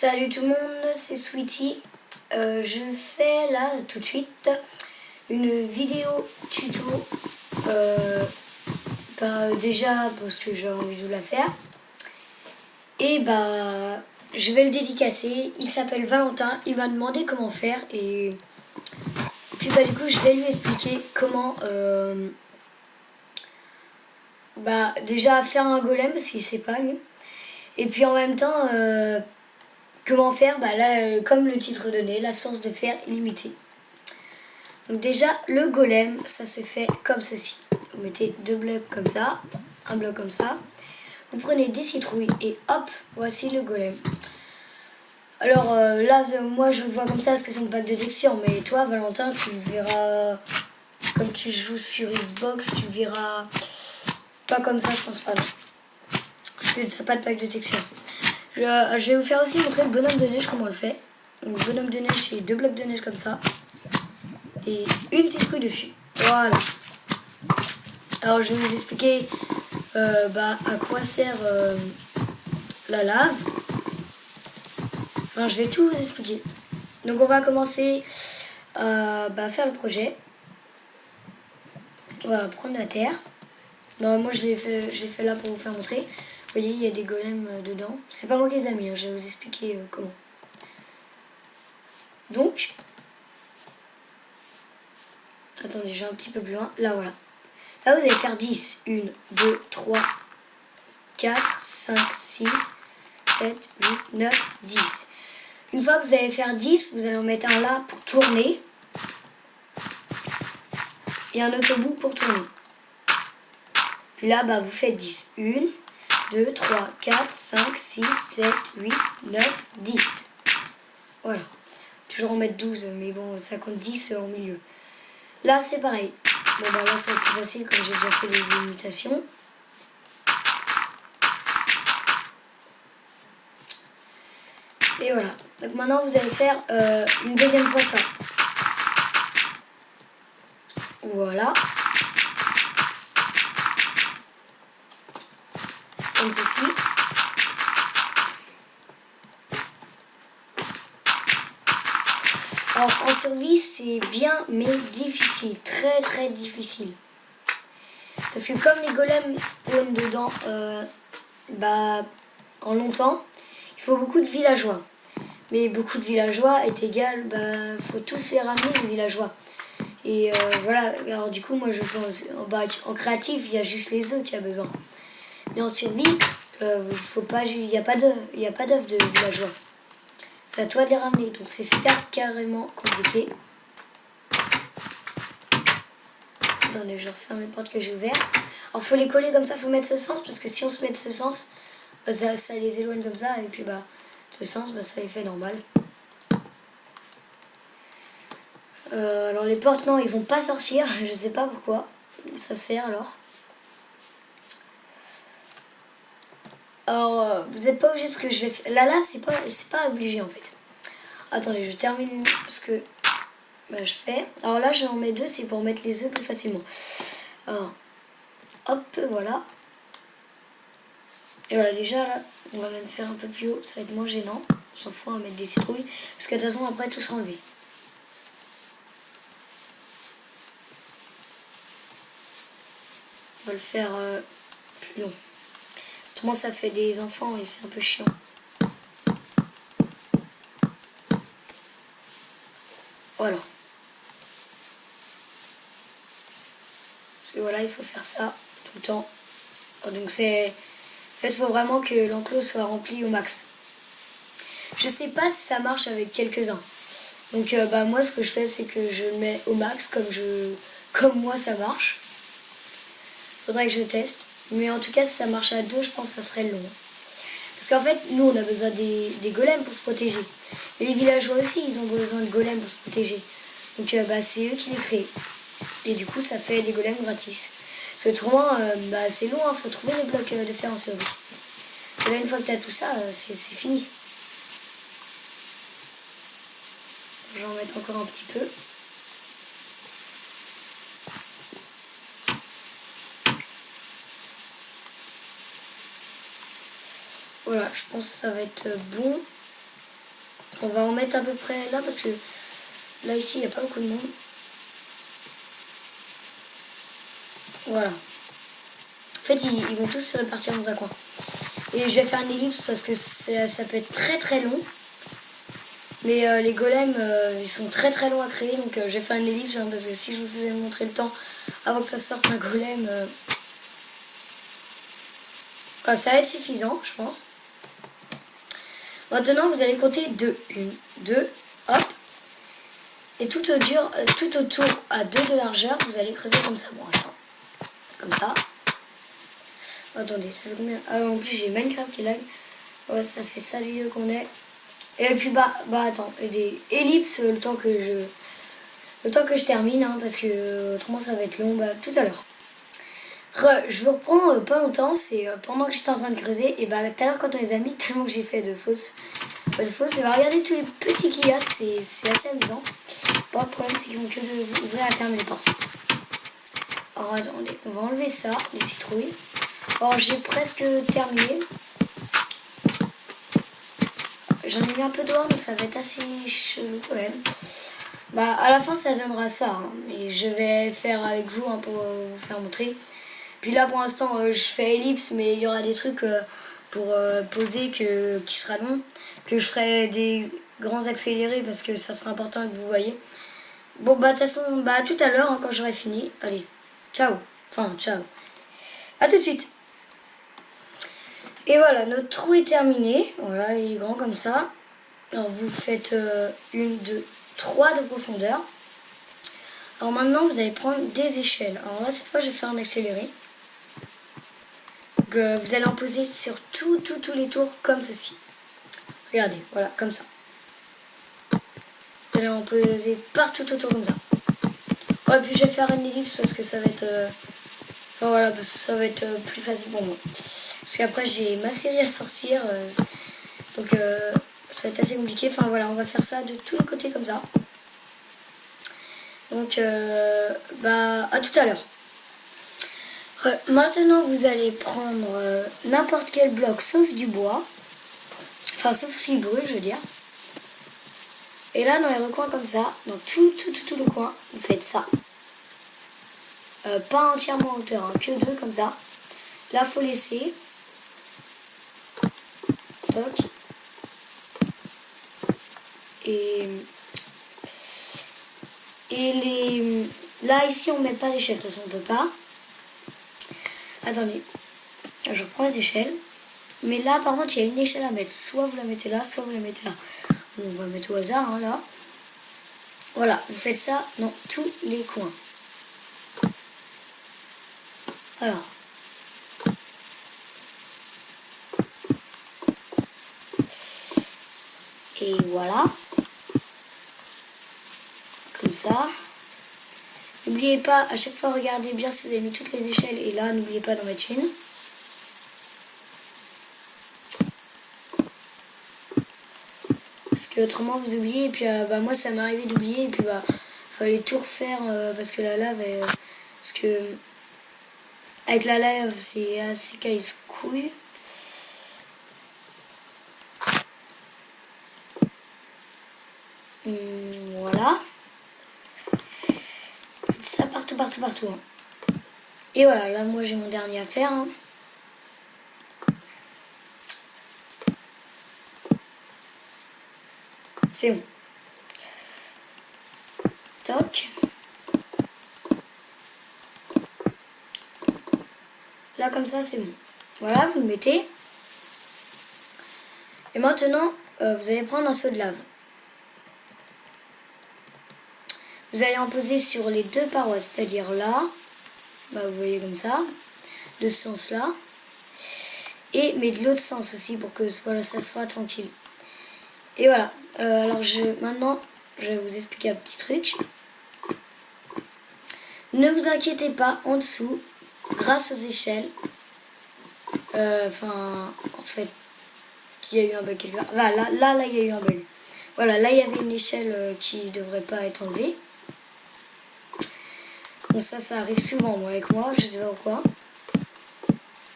Salut tout le monde, c'est Sweetie. Je fais là tout de suite une vidéo tuto. Déjà parce que j'ai envie de la faire. Et je vais le dédicacer. Il s'appelle Valentin. Il m'a demandé comment faire et puis du coup je vais lui expliquer comment déjà faire un golem parce qu'il sait pas lui. Et puis en même temps comment faire là, comme le titre donnait, la source de fer illimitée. Donc déjà, le golem, ça se fait comme ceci. Vous mettez deux blocs comme ça, un bloc comme ça. Vous prenez des citrouilles et hop, voici le golem. Alors là, moi je le vois comme ça parce que c'est mon pack de texture. Mais toi, Valentin, tu le verras comme tu joues sur Xbox, tu le verras pas comme ça, je pense pas. Non. Parce que t'as pas de pack de texture. Je vais vous faire aussi montrer le bonhomme de neige, comment on le fait. Donc, le bonhomme de neige, c'est deux blocs de neige comme ça. Et une citrouille dessus. Voilà. Alors je vais vous expliquer à quoi sert la lave. Enfin, je vais tout vous expliquer. Donc on va commencer à faire le projet. On va prendre la terre. Non, moi je l'ai fait là pour vous faire montrer. Vous voyez, il y a des golems dedans. C'est pas moi qui les ai mis, hein, je vais vous expliquer comment. Donc, attendez, j'ai un petit peu plus loin. Là, voilà. Là, vous allez faire 10. 1, 2, 3, 4, 5, 6, 7, 8, 9, 10. Une fois que vous allez faire 10, vous allez en mettre un là pour tourner. Et un autre au bout pour tourner. Puis là, vous faites 10. 1, 2, 3, 4, 5, 6, 7, 8, 9, 10. Voilà. Toujours en mettre 12, mais bon, ça compte 10 en milieu. Là, c'est pareil. Bon, là, c'est plus facile comme j'ai déjà fait les limitations. Et voilà. Donc maintenant, vous allez faire une deuxième fois ça. Voilà. Comme ceci. Alors en survie c'est bien mais difficile, très très difficile. Parce que comme les golems spawnent dedans en longtemps, il faut beaucoup de villageois. Mais beaucoup de villageois est égal, faut tous les ramener les villageois. Et voilà, alors du coup moi je pense en créatif il y a juste les œufs qu'il y a besoin. Mais en survie, il n'y a pas d'œufs de villageois. C'est à toi de les ramener, donc c'est super carrément compliqué. Attendez, je referme les portes que j'ai ouvertes. Alors faut les coller comme ça, faut mettre ce sens, parce que si on se met de ce sens, ça les éloigne comme ça, et puis ce sens, ça les fait normal. Alors les portes, non, ils vont pas sortir, je sais pas pourquoi. Ça sert alors. Alors, vous n'êtes pas obligé de ce que je vais faire. Là, c'est pas obligé en fait. Attendez, je termine ce que je fais. Alors là, j'en mets deux, c'est pour mettre les œufs plus facilement. Alors, hop, voilà. Et voilà, déjà là, on va même faire un peu plus haut, ça va être moins gênant. On s'en fout, on va mettre des citrouilles. Parce que de toute façon, après, tout sera enlevé. On va le faire plus long. Autrement, ça fait des enfants et c'est un peu chiant. Voilà. Parce que voilà, il faut faire ça tout le temps. Donc en fait, il faut vraiment que l'enclos soit rempli au max. Je sais pas si ça marche avec quelques-uns. Donc moi, ce que je fais, c'est que je le mets au max comme moi ça marche. Faudrait que je teste. Mais en tout cas, si ça marche à deux, je pense que ça serait long. Parce qu'en fait, nous, on a besoin des golems pour se protéger. Et les villageois aussi, ils ont besoin de golems pour se protéger. Donc c'est eux qui les créent. Et du coup, ça fait des golems gratis. Parce que autrement, c'est long, faut trouver les blocs de fer en survie. Et là, une fois que tu as tout ça, c'est fini. Je vais en mettre encore un petit peu. Voilà, je pense que ça va être bon. On va en mettre à peu près là parce que là ici il n'y a pas beaucoup de monde. Voilà. En fait ils vont tous se répartir dans un coin. Et je vais faire une ellipse parce que ça peut être très très long. Mais les golems ils sont très très longs à créer, donc je vais faire une ellipse hein, parce que si je vous faisais montrer le temps avant que ça sorte un golem, ça va être suffisant je pense. Maintenant vous allez compter 2, 1, 2, hop. Et tout autour à 2 de largeur, vous allez creuser comme ça pour l'instant. Comme ça. Attendez, ça fait combien? Ah, en plus j'ai Minecraft qui lag. Ouais, ça fait ça vidéo qu'on est. Et puis attends, des ellipses le temps que je termine hein, parce que autrement ça va être long. Tout à l'heure. Je vous reprends pas longtemps, c'est pendant que j'étais en train de creuser et tout à l'heure quand on les a mis, tellement que j'ai fait de fausses, et regardez tous les petits qu'il y a, c'est assez amusant. Bon, le problème c'est qu'ils vont que d'ouvrir et fermer les portes. Alors attendez, on va enlever ça, les citrouilles. Alors j'ai presque terminé. J'en ai mis un peu dehors donc ça va être assez chelou quand même. À la fin ça donnera ça, hein, mais je vais faire avec vous hein, pour vous faire montrer. Puis là pour l'instant je fais ellipse, mais il y aura des trucs pour poser qui sera long, que je ferai des grands accélérés parce que ça sera important que vous voyez. Bon de toute façon tout à l'heure hein, quand j'aurai fini. Allez, ciao. Enfin ciao. À tout de suite. Et voilà, notre trou est terminé. Voilà, il est grand comme ça. Alors vous faites 1, 2, 3 de profondeur. Alors maintenant vous allez prendre des échelles. Alors là cette fois je vais faire un accéléré. Donc, vous allez en poser sur tous les tours comme ceci. Regardez, voilà, comme ça. Vous allez en poser partout autour comme ça. Ouais, puis je vais faire une ellipse parce que ça va être... Enfin voilà, parce que ça va être plus facile pour moi. Parce qu'après j'ai ma série à sortir. Donc ça va être assez compliqué. Enfin voilà, on va faire ça de tous les côtés comme ça. Donc à tout à l'heure. Maintenant vous allez prendre n'importe quel bloc sauf du bois. Enfin sauf ce qui brûle je veux dire. Et là dans les recoins comme ça, dans tout le coin, vous faites ça. Pas entièrement en hauteur, hein, que 2 comme ça. Là faut laisser. Toc. Et là ici on met pas d'échelle, de toute façon on peut pas. Attendez, je reprends les échelles. Mais là par contre il y a une échelle à mettre. Soit vous la mettez là, soit vous la mettez là. Bon, on va mettre au hasard hein, là. Voilà, vous faites ça dans tous les coins. Alors. Et voilà. Comme ça. N'oubliez pas, à chaque fois, regardez bien si vous avez mis toutes les échelles. Et là, n'oubliez pas d'en mettre une. Parce que autrement, vous oubliez. Et puis, moi, ça m'est arrivé d'oublier. Et puis, fallait tout refaire. Parce que la lave, parce que avec la lave, c'est assez casse-couille. Voilà. Ça partout. Hein. Et voilà, là moi j'ai mon dernier à faire. Hein. C'est bon. Toc. Là comme ça c'est bon. Voilà, vous le mettez. Et maintenant, vous allez prendre un seau de lave. Vous allez en poser sur les 2 parois, c'est-à-dire là, vous voyez comme ça, de ce sens-là, mais de l'autre sens aussi pour que voilà, ça soit tranquille. Et voilà, alors maintenant, je vais vous expliquer un petit truc. Ne vous inquiétez pas, en dessous, grâce aux échelles, en fait, il y a eu un bug quelque part. Là, il y a eu un bug. Voilà, là, il y avait une échelle qui ne devrait pas être enlevée. Donc ça arrive souvent moi, avec moi, je sais pas pourquoi.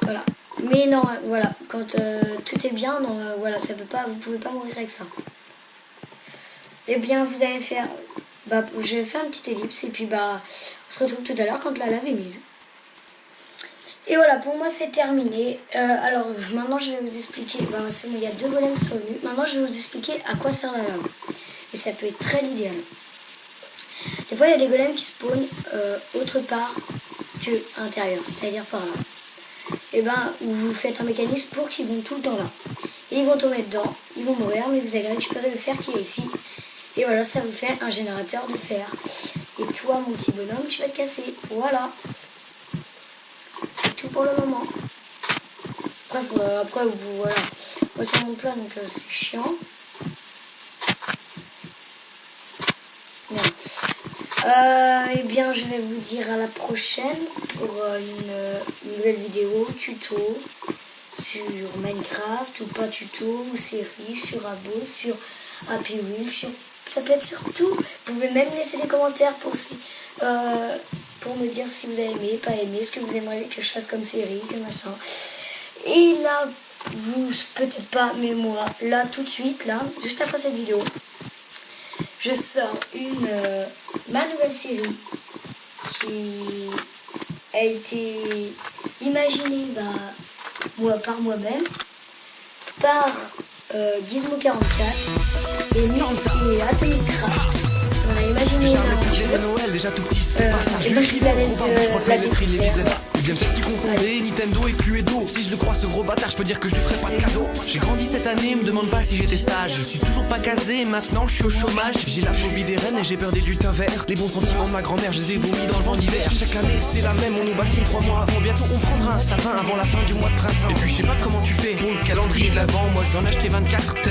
Voilà. Mais non, voilà, quand tout est bien, non, voilà, ça peut pas, vous pouvez pas mourir avec ça. eh bien vous allez faire, je vais faire une petite ellipse et puis on se retrouve tout à l'heure quand la lave est mise. Et voilà, pour moi c'est terminé. Alors maintenant je vais vous expliquer, c'est bon, il y a 2 golems qui sont venus. Maintenant je vais vous expliquer à quoi sert la lave. Et ça peut être très l'idéal. Des fois il y a des golems qui spawnent autre part que à l'intérieur, c'est-à-dire par là. Et vous faites un mécanisme pour qu'ils vont tout le temps là. Et ils vont tomber dedans, ils vont mourir, mais vous allez récupérer le fer qui est ici. Et voilà, ça vous fait un générateur de fer. Et toi mon petit bonhomme, tu vas te casser. Voilà. C'est tout pour le moment. Après voilà. Moi c'est mon plat donc c'est chiant. Eh bien je vais vous dire à la prochaine pour une nouvelle vidéo tuto sur Minecraft ou pas tuto, ou série, sur Abo, sur Happy Wheel, ça peut être sur tout. Vous pouvez même laisser des commentaires pour me dire si vous avez aimé, pas aimé, ce que vous aimeriez que je fasse comme série, que machin. Et là, vous peut-être pas, mais moi, là tout de suite, là, juste après cette vidéo, je sors ma nouvelle série qui a été imaginée par moi-même, par Gizmo44 et Atomic Craft. On a imaginé une aventure. Et donc je vous la laisse la découvrir. Bien sûr qui confondait Nintendo et Cluedo. Si je le crois ce gros bâtard, je peux dire que je lui ferai pas de cadeau. J'ai grandi cette année, me demande pas si j'étais sage. Je suis toujours pas casé, maintenant je suis au chômage. J'ai la phobie des rennes et j'ai peur des lutins verts. Les bons sentiments de ma grand-mère, je les ai vomis dans le vent d'hiver. Chaque année c'est la même, on nous bassine 3 mois avant. Bientôt on prendra un sapin avant la fin du mois de printemps. Et puis je sais pas comment tu fais pour le calendrier de l'avant. Moi je dois en acheter 24.